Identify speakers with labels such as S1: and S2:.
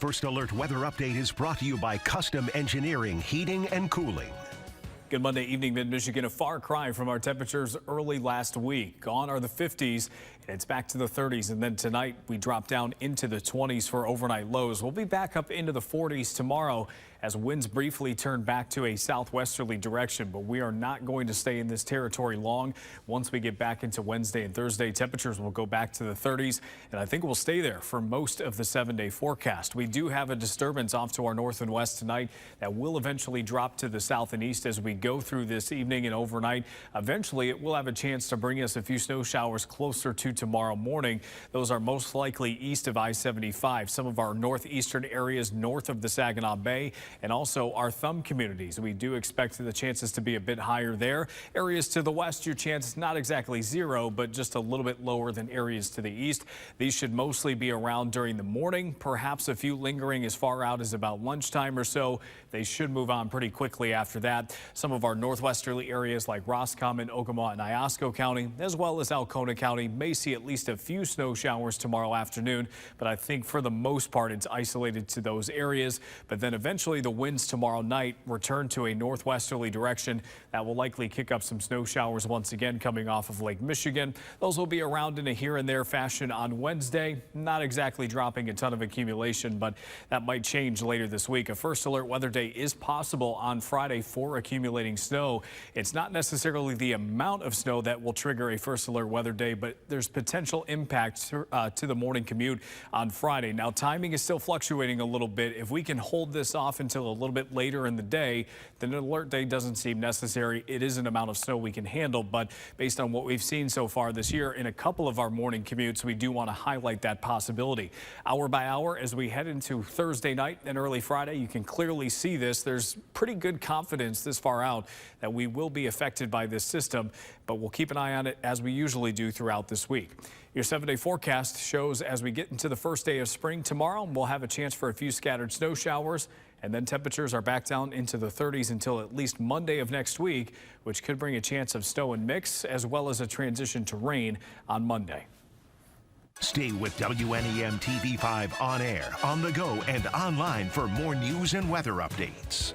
S1: First Alert Weather Update is brought to you by Custom Engineering, Heating and Cooling.
S2: Good Monday evening, Mid-Michigan. A far cry from our temperatures early last week. Gone are the 50s, and it's back to the 30s. And then tonight, we drop down into the 20s for overnight lows. We'll be back up into the 40s tomorrow as winds briefly turn back to a southwesterly direction. But we are not going to stay in this territory long. Once we get back into Wednesday and Thursday, temperatures will go back to the 30s, and I think we'll stay there for most of the 7-day forecast. We do have a disturbance off to our north and west tonight that will eventually drop to the south and east as we go through this evening and overnight. Eventually, it will have a chance to bring us a few snow showers closer to tomorrow morning. Those are most likely east of I-75, some of our northeastern areas north of the Saginaw Bay, and also our thumb communities. We do expect the chances to be a bit higher there. Areas to the west, your chance not exactly zero, but just a little bit lower than areas to the east. These should mostly be around during the morning, perhaps a few lingering as far out as about lunchtime or so. They should move on pretty quickly after that. Some of our northwesterly areas like Roscommon, Ogama, and Iosco County, as well as Alcona County, may see at least a few snow showers tomorrow afternoon, but I think for the most part it's isolated to those areas. But then eventually the winds tomorrow night return to a northwesterly direction. That will likely kick up some snow showers once again coming off of Lake Michigan. Those will be around in a here and there fashion on Wednesday. Not exactly dropping a ton of accumulation, but that might change later this week. A first alert weather day is possible on Friday for accumulating snow. It's not necessarily the amount of snow that will trigger a first alert weather day, but there's potential impact to the morning commute on Friday. Now, timing is still fluctuating a little bit. If we can hold this off until a little bit later in the day, then an alert day doesn't seem necessary. It is an amount of snow we can handle, but based on what we've seen so far this year in a couple of our morning commutes, we do want to highlight that possibility. Hour by hour, as we head into Thursday night and early Friday, you can clearly see this. There's pretty good confidence this far out that we will be affected by this system, but we'll keep an eye on it as we usually do throughout this week. Your 7-day forecast shows as we get into the first day of spring tomorrow, we'll have a chance for a few scattered snow showers, and then temperatures are back down into the 30s until at least Monday of next week, which could bring a chance of snow and mix as well as a transition to rain on Monday.
S1: Stay with WNEM TV5 on air, on the go, and online for more news and weather updates.